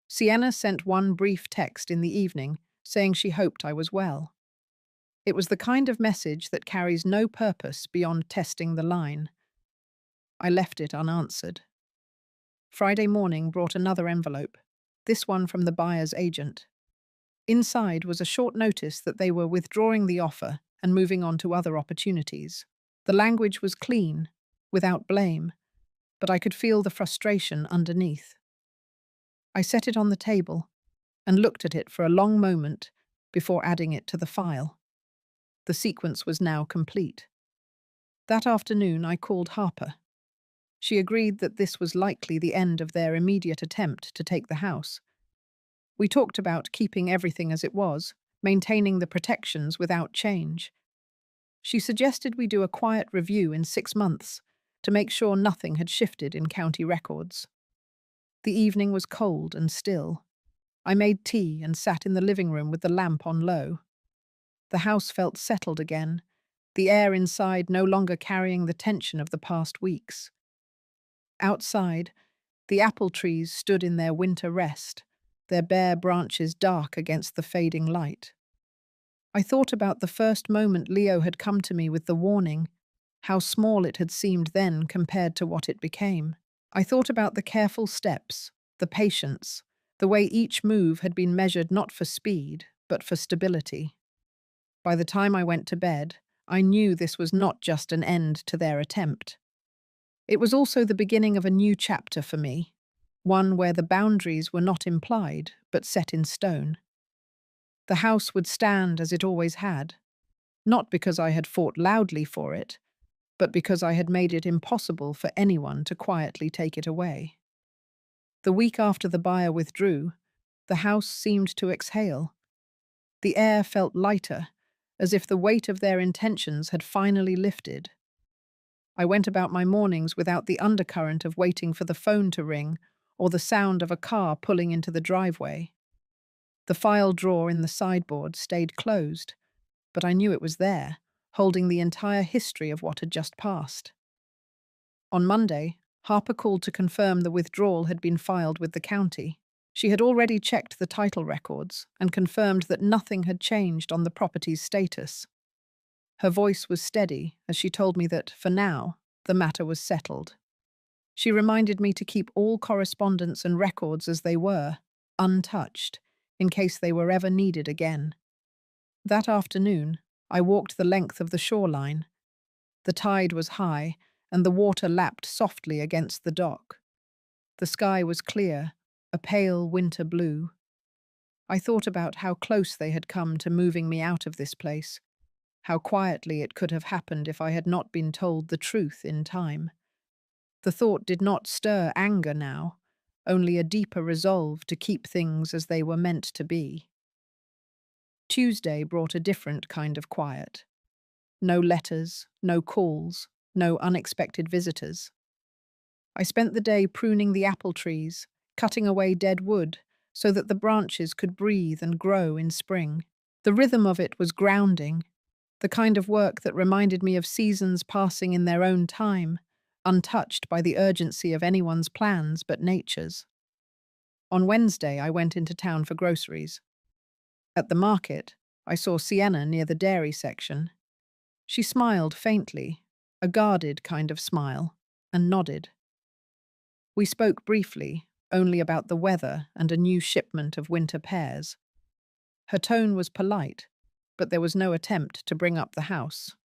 Sienna sent one brief text in the evening saying she hoped I was well. It was the kind of message that carries no purpose beyond testing the line. I left it unanswered. Friday morning brought another envelope, this one from the buyer's agent. Inside was a short notice that they were withdrawing the offer and moving on to other opportunities. The language was clean, without blame, but I could feel the frustration underneath. I set it on the table and looked at it for a long moment before adding it to the file. The sequence was now complete. That afternoon I called Harper. She agreed that this was likely the end of their immediate attempt to take the house. We talked about keeping everything as it was, maintaining the protections without change. She suggested we do a quiet review in 6 months to make sure nothing had shifted in county records. The evening was cold and still. I made tea and sat in the living room with the lamp on low. The house felt settled again, the air inside no longer carrying the tension of the past weeks. Outside, the apple trees stood in their winter rest, their bare branches dark against the fading light. I thought about the first moment Leo had come to me with the warning, how small it had seemed then compared to what it became. I thought about the careful steps, the patience, the way each move had been measured not for speed, but for stability. By the time I went to bed, I knew this was not just an end to their attempt. It was also the beginning of a new chapter for me, one where the boundaries were not implied, but set in stone. The house would stand as it always had, not because I had fought loudly for it, but because I had made it impossible for anyone to quietly take it away. The week after the buyer withdrew, the house seemed to exhale. The air felt lighter, as if the weight of their intentions had finally lifted. I went about my mornings without the undercurrent of waiting for the phone to ring or the sound of a car pulling into the driveway. The file drawer in the sideboard stayed closed, but I knew it was there, holding the entire history of what had just passed. On Monday, Harper called to confirm the withdrawal had been filed with the county. She had already checked the title records and confirmed that nothing had changed on the property's status. Her voice was steady as she told me that, for now, the matter was settled. She reminded me to keep all correspondence and records as they were, untouched, in case they were ever needed again. That afternoon, I walked the length of the shoreline. The tide was high, and the water lapped softly against the dock. The sky was clear, a pale winter blue. I thought about how close they had come to moving me out of this place, how quietly it could have happened if I had not been told the truth in time. The thought did not stir anger now, only a deeper resolve to keep things as they were meant to be. Tuesday brought a different kind of quiet. No letters, no calls, no unexpected visitors. I spent the day pruning the apple trees, cutting away dead wood so that the branches could breathe and grow in spring. The rhythm of it was grounding, the kind of work that reminded me of seasons passing in their own time, untouched by the urgency of anyone's plans but nature's. On Wednesday, I went into town for groceries. At the market, I saw Sienna near the dairy section. She smiled faintly, a guarded kind of smile, and nodded. We spoke briefly, only about the weather and a new shipment of winter pears. Her tone was polite, but there was no attempt to bring up the house.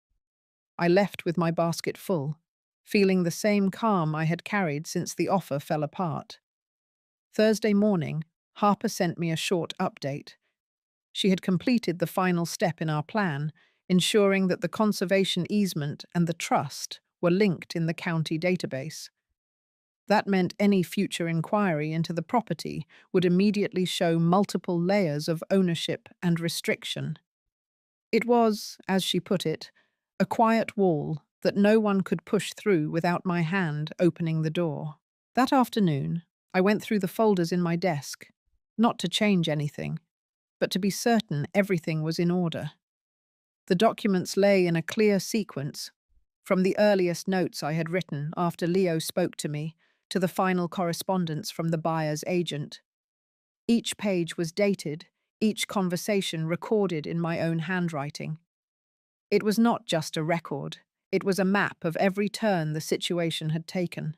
I left with my basket full, feeling the same calm I had carried since the offer fell apart. Thursday morning, Harper sent me a short update. She had completed the final step in our plan, ensuring that the conservation easement and the trust were linked in the county database. That meant any future inquiry into the property would immediately show multiple layers of ownership and restriction. It was, as she put it, a quiet wall that no one could push through without my hand opening the door. That afternoon, I went through the folders in my desk, not to change anything, but to be certain everything was in order. The documents lay in a clear sequence, from the earliest notes I had written after Leo spoke to me to the final correspondence from the buyer's agent. Each page was dated, each conversation recorded in my own handwriting. It was not just a record, it was a map of every turn the situation had taken.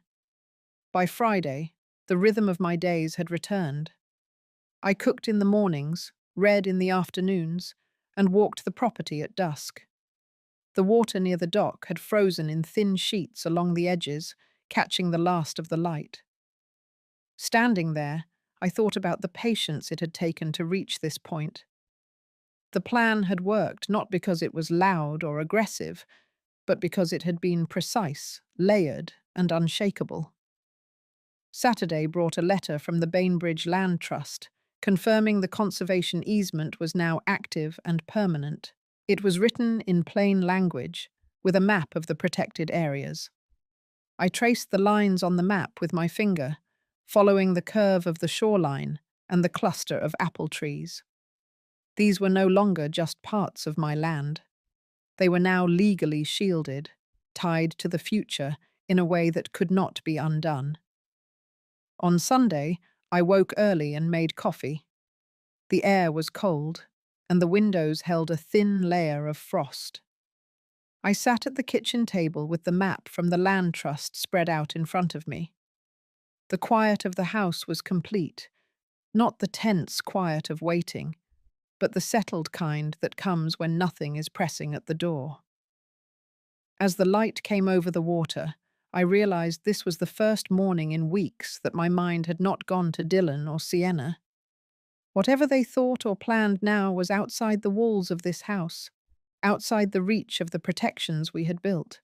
By Friday, the rhythm of my days had returned. I cooked in the mornings, read in the afternoons, and walked the property at dusk. The water near the dock had frozen in thin sheets along the edges, catching the last of the light. Standing there, I thought about the patience it had taken to reach this point. The plan had worked not because it was loud or aggressive, but because it had been precise, layered, and unshakable. Saturday brought a letter from the Bainbridge Land Trust, confirming the conservation easement was now active and permanent. It was written in plain language, with a map of the protected areas. I traced the lines on the map with my finger, following the curve of the shoreline and the cluster of apple trees. These were no longer just parts of my land. They were now legally shielded, tied to the future in a way that could not be undone. On Sunday, I woke early and made coffee. The air was cold, and the windows held a thin layer of frost. I sat at the kitchen table with the map from the land trust spread out in front of me. The quiet of the house was complete, not the tense quiet of waiting, but the settled kind that comes when nothing is pressing at the door. As the light came over the water, I realized this was the first morning in weeks that my mind had not gone to Dylan or Sienna. Whatever they thought or planned now was outside the walls of this house, outside the reach of the protections we had built.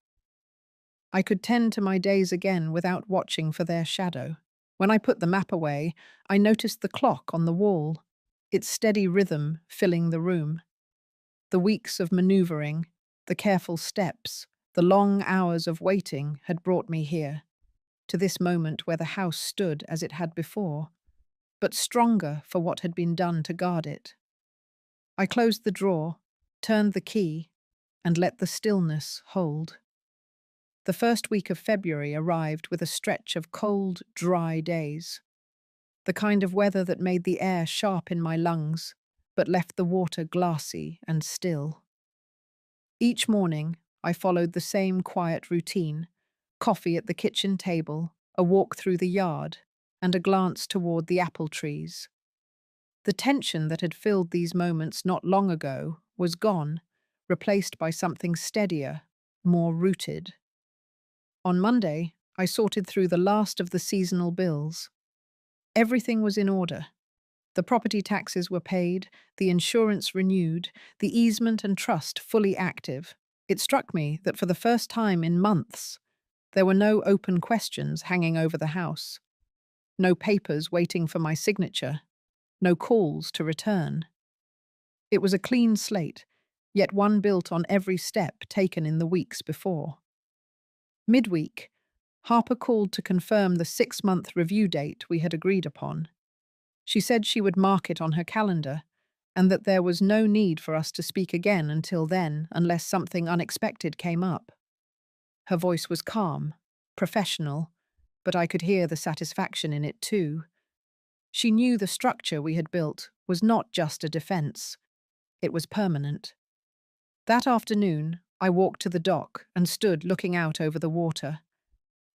I could tend to my days again without watching for their shadow. When I put the map away, I noticed the clock on the wall, its steady rhythm filling the room. The weeks of maneuvering, the careful steps, the long hours of waiting had brought me here, to this moment where the house stood as it had before, but stronger for what had been done to guard it. I closed the drawer, turned the key, and let the stillness hold. The first week of February arrived with a stretch of cold, dry days. The kind of weather that made the air sharp in my lungs, but left the water glassy and still. Each morning, I followed the same quiet routine: coffee at the kitchen table, a walk through the yard, and a glance toward the apple trees. The tension that had filled these moments not long ago was gone, replaced by something steadier, more rooted. On Monday, I sorted through the last of the seasonal bills. Everything was in order. The property taxes were paid, the insurance renewed, the easement and trust fully active. It struck me that for the first time in months, there were no open questions hanging over the house, no papers waiting for my signature, no calls to return. It was a clean slate, yet one built on every step taken in the weeks before. Midweek, Harper called to confirm the 6-month review date we had agreed upon. She said she would mark it on her calendar, and that there was no need for us to speak again until then unless something unexpected came up. Her voice was calm, professional, but I could hear the satisfaction in it too. She knew the structure we had built was not just a defense, it was permanent. That afternoon, I walked to the dock and stood looking out over the water.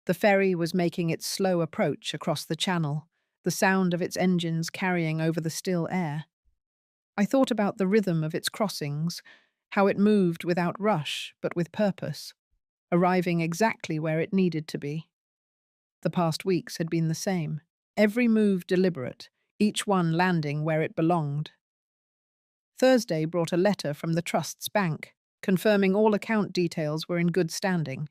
The ferry was making its slow approach across the channel, the sound of its engines carrying over the still air. I thought about the rhythm of its crossings, how it moved without rush but with purpose, arriving exactly where it needed to be. The past weeks had been the same, every move deliberate, each one landing where it belonged. Thursday brought a letter from the Trust's bank, confirming all account details were in good standing.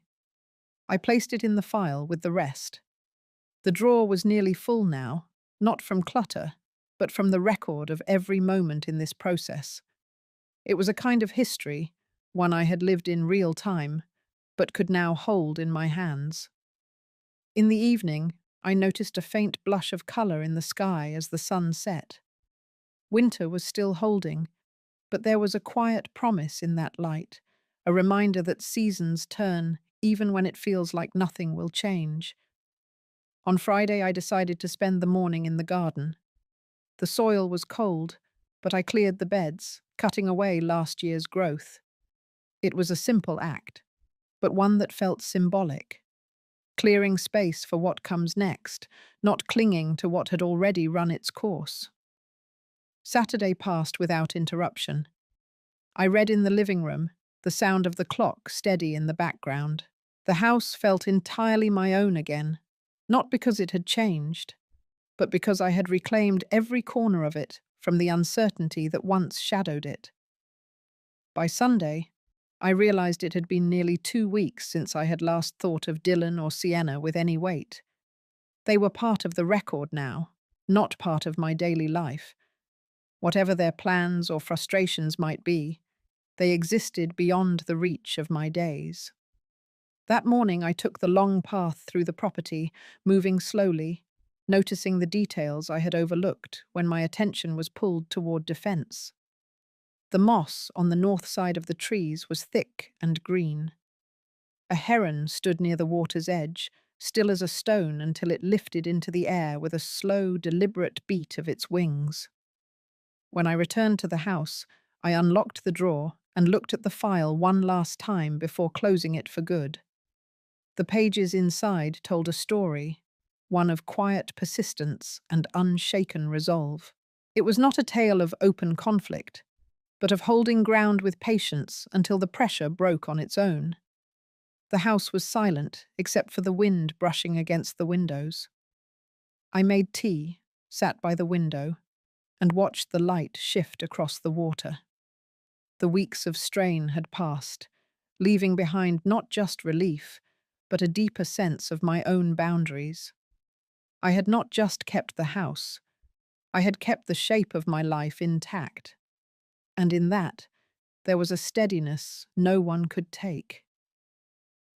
I placed it in the file with the rest. The drawer was nearly full now, not from clutter, but from the record of every moment in this process. It was a kind of history, one I had lived in real time, but could now hold in my hands. In the evening, I noticed a faint blush of colour in the sky as the sun set. Winter was still holding, but there was a quiet promise in that light, a reminder that seasons turn even when it feels like nothing will change. On Friday, I decided to spend the morning in the garden. The soil was cold, but I cleared the beds, cutting away last year's growth. It was a simple act, but one that felt symbolic. Clearing space for what comes next, not clinging to what had already run its course. Saturday passed without interruption. I read in the living room, the sound of the clock steady in the background. The house felt entirely my own again, not because it had changed, but because I had reclaimed every corner of it from the uncertainty that once shadowed it. By Sunday, I realized it had been nearly 2 weeks since I had last thought of Dylan or Sienna with any weight. They were part of the record now, not part of my daily life. Whatever their plans or frustrations might be, they existed beyond the reach of my days. That morning I took the long path through the property, moving slowly, noticing the details I had overlooked when my attention was pulled toward defense. The moss on the north side of the trees was thick and green. A heron stood near the water's edge, still as a stone until it lifted into the air with a slow, deliberate beat of its wings. When I returned to the house, I unlocked the drawer and looked at the file one last time before closing it for good. The pages inside told a story, one of quiet persistence and unshaken resolve. It was not a tale of open conflict, but of holding ground with patience until the pressure broke on its own. The house was silent, except for the wind brushing against the windows. I made tea, sat by the window, and watched the light shift across the water. The weeks of strain had passed, leaving behind not just relief, but a deeper sense of my own boundaries. I had not just kept the house, I had kept the shape of my life intact. And in that, there was a steadiness no one could take.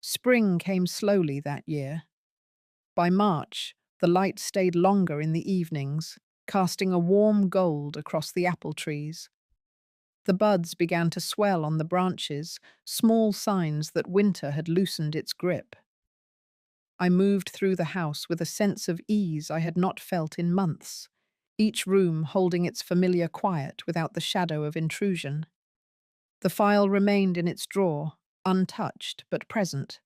Spring came slowly that year. By March, the light stayed longer in the evenings, casting a warm gold across the apple trees. The buds began to swell on the branches, small signs that winter had loosened its grip. I moved through the house with a sense of ease I had not felt in months, each room holding its familiar quiet without the shadow of intrusion. The file remained in its drawer, untouched but present.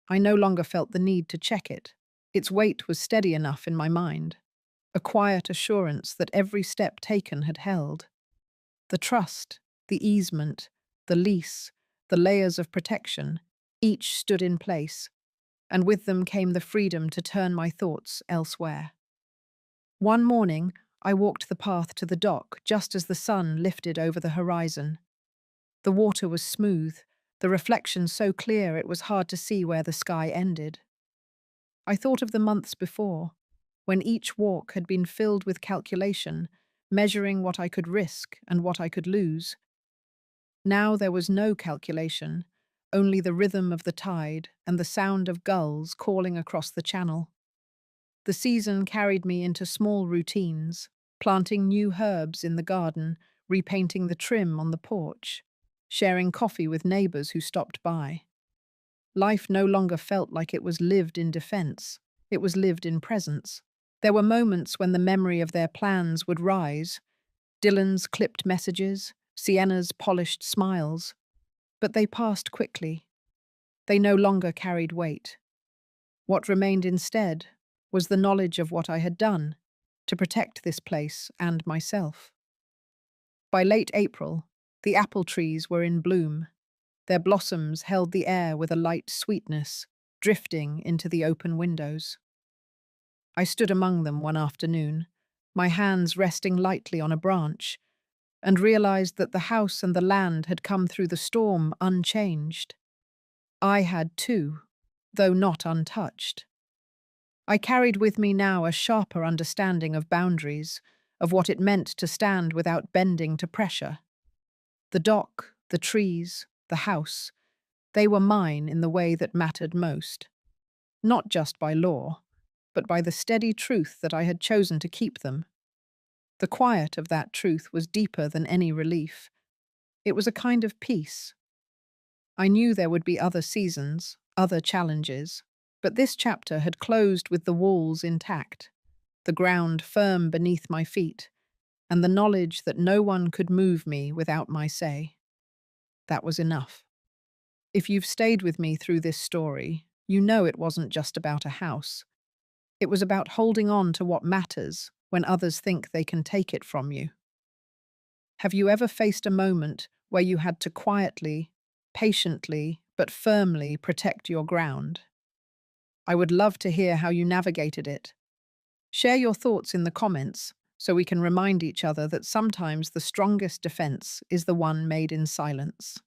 I no longer felt the need to check it. Its weight was steady enough in my mind, a quiet assurance that every step taken had held. The trust, the easement, the lease, the layers of protection, each stood in place, and with them came the freedom to turn my thoughts elsewhere. One morning, I walked the path to the dock just as the sun lifted over the horizon. The water was smooth, the reflection so clear it was hard to see where the sky ended. I thought of the months before, when each walk had been filled with calculation, measuring what I could risk and what I could lose. Now there was no calculation, only the rhythm of the tide and the sound of gulls calling across the channel. The season carried me into small routines, planting new herbs in the garden, repainting the trim on the porch, sharing coffee with neighbors who stopped by. Life no longer felt like it was lived in defense, it was lived in presence. There were moments when the memory of their plans would rise, Dylan's clipped messages, Sienna's polished smiles, but they passed quickly. They no longer carried weight. What remained instead was the knowledge of what I had done to protect this place and myself. By late April, the apple trees were in bloom. Their blossoms held the air with a light sweetness, drifting into the open windows. I stood among them one afternoon, my hands resting lightly on a branch, and realized that the house and the land had come through the storm unchanged. I had too, though not untouched. I carried with me now a sharper understanding of boundaries, of what it meant to stand without bending to pressure. The dock, the trees, the house, they were mine in the way that mattered most. Not just by law, but by the steady truth that I had chosen to keep them. The quiet of that truth was deeper than any relief. It was a kind of peace. I knew there would be other seasons, other challenges, but this chapter had closed with the walls intact, the ground firm beneath my feet, and the knowledge that no one could move me without my say. That was enough. If you've stayed with me through this story, you know it wasn't just about a house. It was about holding on to what matters when others think they can take it from you. Have you ever faced a moment where you had to quietly, patiently, but firmly protect your ground? I would love to hear how you navigated it. Share your thoughts in the comments so we can remind each other that sometimes the strongest defense is the one made in silence.